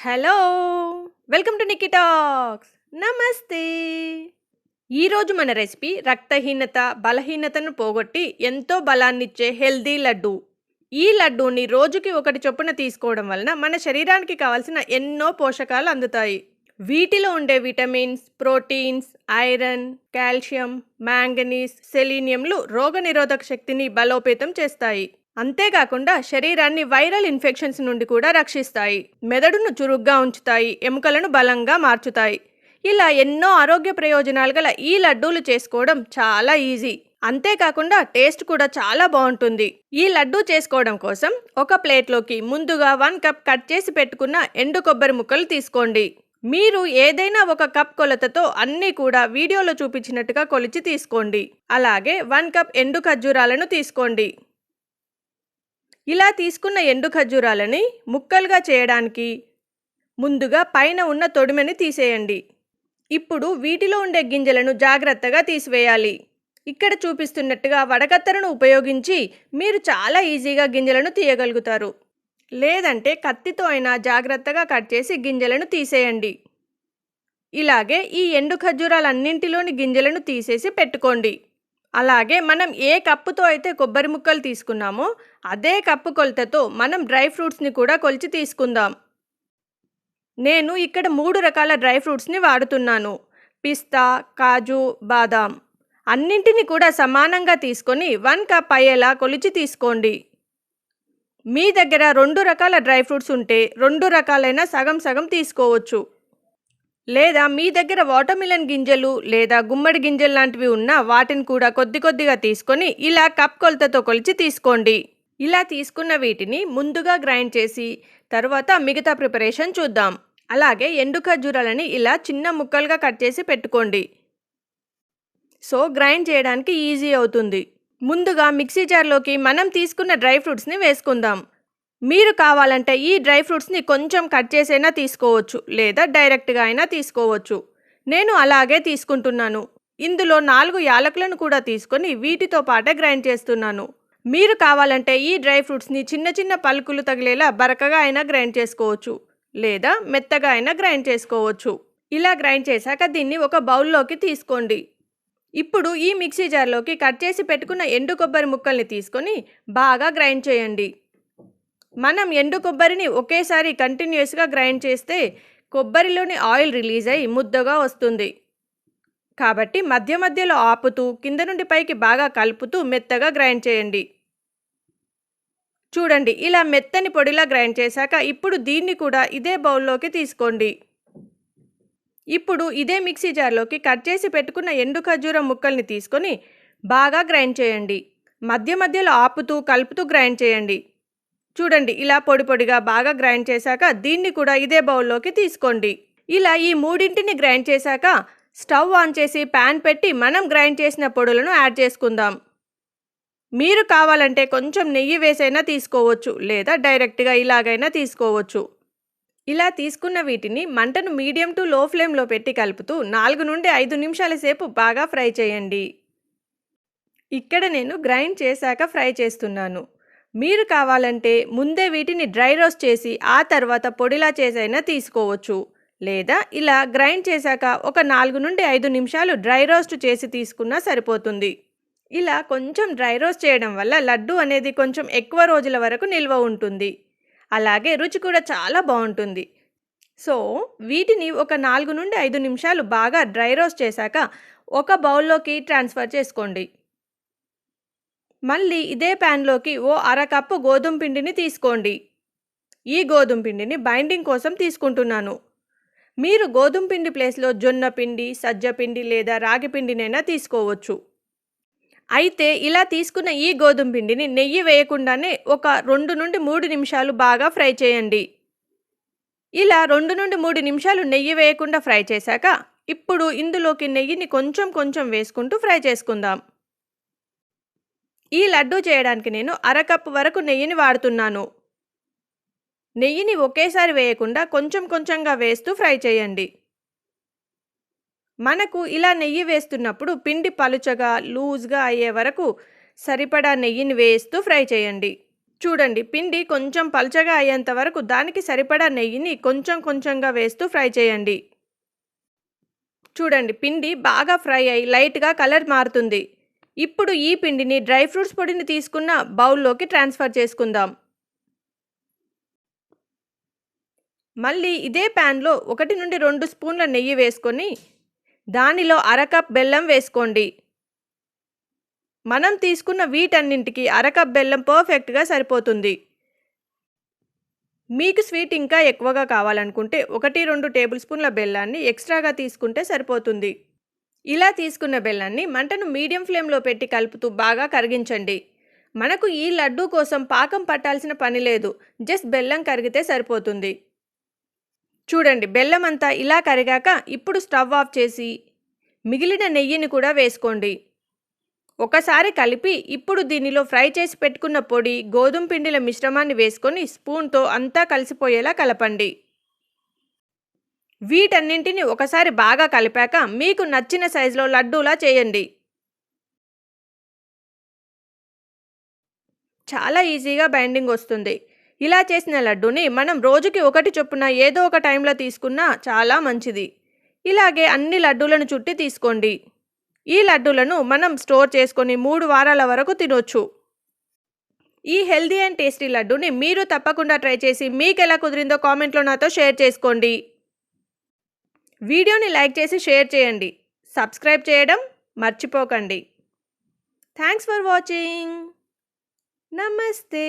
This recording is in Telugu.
Hello! Welcome to Nikki talks. నమస్తే. ఈరోజు మన రెసిపీ రక్తహీనత, బలహీనతను పోగొట్టి ఎంతో బలాన్నిచ్చే హెల్దీ లడ్డు. ఈ లడ్డూని రోజుకి ఒకటి చొప్పున తీసుకోవడం వలన మన శరీరానికి కావాల్సిన ఎన్నో పోషకాలు అందుతాయి. వీటిలో ఉండే vitamins, proteins, iron, calcium, manganese, సెలీనియంలు రోగనిరోధక శక్తిని బలోపేతం చేస్తాయి. అంతేకాకుండా శరీరాన్ని వైరల్ ఇన్ఫెక్షన్స్ నుండి కూడా రక్షిస్తాయి. మెదడును చురుగ్గా ఉంచుతాయి, ఎముకలను బలంగా మార్చుతాయి. ఇలా ఎన్నో ఆరోగ్య ప్రయోజనాలు గల ఈ లడ్డూలు చేసుకోవడం చాలా ఈజీ. అంతేకాకుండా టేస్ట్ కూడా చాలా బాగుంటుంది. ఈ లడ్డూ చేసుకోవడం కోసం ఒక ప్లేట్లోకి ముందుగా 1 కప్ కట్ చేసి పెట్టుకున్న ఎండు కొబ్బరి ముక్కలు తీసుకోండి. మీరు ఏదైనా ఒక కప్ కొలతతో అన్నీ కూడా వీడియోలో చూపించినట్టుగా కొలిచి తీసుకోండి. అలాగే 1 కప్ ఎండు ఖర్జూరాలను తీసుకోండి. ఇలా తీసుకున్న ఎండు ఖర్జూరాలని ముక్కలుగా చేయడానికి ముందుగా పైన ఉన్న తొడిమెని తీసేయండి. ఇప్పుడు వీటిలో ఉండే గింజలను జాగ్రత్తగా తీసివేయాలి. ఇక్కడ చూపిస్తున్నట్టుగా వడకత్తెరను ఉపయోగించి మీరు చాలా ఈజీగా గింజలను తీయగలుగుతారు. లేదంటే కత్తితో అయినా జాగ్రత్తగా కట్ చేసి గింజలను తీసేయండి. ఇలాగే ఈ ఎండు ఖర్జూరాలన్నింటిలోని గింజలను తీసేసి పెట్టుకోండి. అలాగే మనం ఏ కప్పుతో అయితే కొబ్బరి ముక్కలు తీసుకున్నామో అదే కప్పు కొలతతో మనం డ్రై ఫ్రూట్స్ని కూడా కొలిచి తీసుకుందాం. నేను ఇక్కడ 3 రకాల డ్రై ఫ్రూట్స్ని వాడుతున్నాను. పిస్తా, కాజు, బాదాం అన్నింటిని కూడా సమానంగా తీసుకొని 1 కప్ అయ్యేలా కొలిచి తీసుకోండి. మీ దగ్గర 2 రకాల డ్రై ఫ్రూట్స్ ఉంటే 2 రకాలైన సగం సగం తీసుకోవచ్చు. లేదా మీ దగ్గర వాటర్మిలన్ గింజలు లేదా గుమ్మడి గింజలు లాంటివి ఉన్నా వాటిని కూడా కొద్ది కొద్దిగా తీసుకొని ఇలా కప్ కొలతతో కొలిచి తీసుకోండి. ఇలా తీసుకున్న వీటిని ముందుగా గ్రైండ్ చేసి తర్వాత మిగతా ప్రిపరేషన్ చూద్దాం. అలాగే ఎండు ఖర్జూరాలని ఇలా చిన్న ముక్కలుగా కట్ చేసి పెట్టుకోండి. సో గ్రైండ్ చేయడానికి ఈజీ అవుతుంది. ముందుగా మిక్సీ జార్లోకి మనం తీసుకున్న డ్రై ఫ్రూట్స్ని వేసుకుందాం. మీరు కావాలంటే ఈ డ్రై ఫ్రూట్స్ని కొంచెం కట్ చేసైనా తీసుకోవచ్చు, లేదా డైరెక్ట్గా అయినా తీసుకోవచ్చు. నేను అలాగే తీసుకుంటున్నాను. ఇందులో 4 యాలకులను కూడా తీసుకొని వీటితో పాటే గ్రైండ్ చేస్తున్నాను. మీరు కావాలంటే ఈ డ్రై ఫ్రూట్స్ని చిన్న చిన్న పలుకులు తగిలేలా బరకగా అయినా గ్రైండ్ చేసుకోవచ్చు, లేదా మెత్తగా అయినా గ్రైండ్ చేసుకోవచ్చు. ఇలా గ్రైండ్ చేశాక దీన్ని ఒక బౌల్లోకి తీసుకోండి. ఇప్పుడు ఈ మిక్సీ జార్లోకి కట్ చేసి పెట్టుకున్న ఎండు కొబ్బరి ముక్కల్ని తీసుకొని బాగా గ్రైండ్ చేయండి. మనం ఎండు కొబ్బరిని ఒకేసారి కంటిన్యూస్గా గ్రైండ్ చేస్తే కొబ్బరిలోని ఆయిల్ రిలీజ్ అయ్యి ముద్దగా వస్తుంది. కాబట్టి మధ్య మధ్యలో ఆపుతూ కింద నుండి పైకి బాగా కలుపుతూ మెత్తగా గ్రైండ్ చేయండి. చూడండి, ఇలా మెత్తని పొడిలా గ్రైండ్ చేశాక ఇప్పుడు దీన్ని కూడా ఇదే బౌల్లోకి తీసుకోండి. ఇప్పుడు ఇదే మిక్సీ జార్లోకి కట్ చేసి పెట్టుకున్న ఎండు ఖర్జూరం ముక్కల్ని తీసుకొని బాగా గ్రైండ్ చేయండి. మధ్య మధ్యలో ఆపుతూ కలుపుతూ గ్రైండ్ చేయండి. చూడండి, ఇలా పొడి పొడిగా బాగా గ్రైండ్ చేశాక దీన్ని కూడా ఇదే బౌల్లోకి తీసుకోండి. ఇలా ఈ మూడింటిని గ్రైండ్ చేశాక స్టవ్ ఆన్ చేసి ప్యాన్ పెట్టి మనం గ్రైండ్ చేసిన పొడులను యాడ్ చేసుకుందాం. మీరు కావాలంటే కొంచెం నెయ్యి వేసైనా తీసుకోవచ్చు, లేదా డైరెక్ట్గా ఇలాగైనా తీసుకోవచ్చు. ఇలా తీసుకున్న వీటిని మంటను మీడియం టు లో ఫ్లేమ్లో పెట్టి కలుపుతూ 4 నుండి 5 నిమిషాల సేపు బాగా ఫ్రై చేయండి. ఇక్కడ నేను గ్రైండ్ చేశాక ఫ్రై చేస్తున్నాను. మీరు కావాలంటే ముందే వీటిని డ్రై రోస్ట్ చేసి ఆ తర్వాత పొడిలా చేసైనా తీసుకోవచ్చు, లేదా ఇలా గ్రైండ్ చేశాక ఒక 4 నుండి 5 నిమిషాలు డ్రై రోస్ట్ చేసి తీసుకున్నా సరిపోతుంది. ఇలా కొంచెం డ్రై రోస్ట్ చేయడం వల్ల లడ్డు అనేది కొంచెం ఎక్కువ రోజుల వరకు నిల్వ ఉంటుంది. అలాగే రుచి కూడా చాలా బాగుంటుంది. సో వీటిని ఒక 4 నుండి 5 నిమిషాలు బాగా డ్రై రోస్ట్ చేశాక ఒక బౌల్లోకి ట్రాన్స్ఫర్ చేసుకోండి. మళ్ళీ ఇదే ప్యాన్లోకి ఓ అరకప్పు గోధుమ పిండిని తీసుకోండి. ఈ గోధుమ పిండిని బైండింగ్ కోసం తీసుకుంటున్నాను. మీరు గోధుమ పిండి ప్లేస్లో జొన్న పిండి, సజ్జ పిండి లేదా రాగి పిండినైనా తీసుకోవచ్చు. అయితే ఇలా తీసుకున్న ఈ గోధుమ పిండిని నెయ్యి వేయకుండానే ఒక 2 నుండి 3 నిమిషాలు బాగా ఫ్రై చేయండి. ఇలా 2 నుండి 3 నిమిషాలు నెయ్యి వేయకుండా ఫ్రై చేశాక ఇప్పుడు ఇందులోకి నెయ్యిని కొంచెం కొంచెం వేసుకుంటూ ఫ్రై చేసుకుందాం. ఈ లడ్డు చేయడానికి నేను అరకప్పు వరకు నెయ్యిని వాడుతున్నాను. నెయ్యిని ఒకేసారి వేయకుండా కొంచెం కొంచెంగా వేస్తూ ఫ్రై చేయండి. మనకు ఇలా నెయ్యి వేస్తున్నప్పుడు పిండి పలుచగా లూజ్గా అయ్యే వరకు సరిపడా నెయ్యిని వేస్తూ ఫ్రై చేయండి. చూడండి, పిండి కొంచెం పల్చగా అయ్యేంత వరకు దానికి సరిపడా నెయ్యిని కొంచెం కొంచెంగా వేస్తూ ఫ్రై చేయండి. చూడండి, పిండి బాగా ఫ్రై అయి లైట్గా కలర్ మారుతుంది. ఇప్పుడు ఈ పిండిని డ్రై ఫ్రూట్స్ పొడిని తీసుకున్న బౌల్లోకి ట్రాన్స్ఫర్ చేసుకుందాం. మళ్ళీ ఇదే ప్యాన్లో 1 నుండి 2 స్పూన్ల నెయ్యి వేసుకొని దానిలో అరకప్ బెల్లం వేసుకోండి. మనం తీసుకున్న వీటన్నింటికి అరకప్ బెల్లం పర్ఫెక్ట్గా సరిపోతుంది. మీకు స్వీట్ ఇంకా ఎక్కువగా కావాలనుకుంటే 1-2 టేబుల్ స్పూన్ల బెల్లాన్ని ఎక్స్ట్రాగా తీసుకుంటే సరిపోతుంది. ఇలా తీసుకున్న బెల్లాన్ని మంటను మీడియం ఫ్లేమ్లో పెట్టి కలుపుతూ బాగా కరిగించండి. మనకు ఈ లడ్డూ కోసం పాకం పట్టాల్సిన పని లేదు, జస్ట్ బెల్లం కరిగితే సరిపోతుంది. చూడండి, బెల్లం అంతా ఇలా కరిగాక ఇప్పుడు స్టవ్ ఆఫ్ చేసి మిగిలిన నెయ్యిని కూడా వేసుకోండి. ఒకసారి కలిపి ఇప్పుడు దీనిలో ఫ్రై చేసి పెట్టుకున్న పొడి, గోధుమ పిండిల మిశ్రమాన్ని వేసుకొని స్పూన్తో అంతా కలిసిపోయేలా కలపండి. వీటన్నింటిని ఒకసారి బాగా కలిపాక మీకు నచ్చిన సైజులో లడ్డూలా చేయండి. చాలా ఈజీగా బైండింగ్ వస్తుంది. ఇలా చేసిన లడ్డూని మనం రోజుకి 1 చొప్పున ఏదో ఒక టైంలో తీసుకున్నా చాలా మంచిది. ఇలాగే అన్ని లడ్డూలను చుట్టి తీసుకోండి. ఈ లడ్డూలను మనం స్టోర్ చేసుకొని 3 వారాల వరకు తినొచ్చు. ఈ హెల్దీ అండ్ టేస్టీ లడ్డూని మీరు తప్పకుండా ట్రై చేసి మీకు ఎలా కుదిరిందో కామెంట్లో నాతో షేర్ చేసుకోండి. వీడియోని లైక్ చేసి షేర్ చేయండి. సబ్స్క్రైబ్ చేయడం మర్చిపోకండి. Thanks for watching. నమస్తే.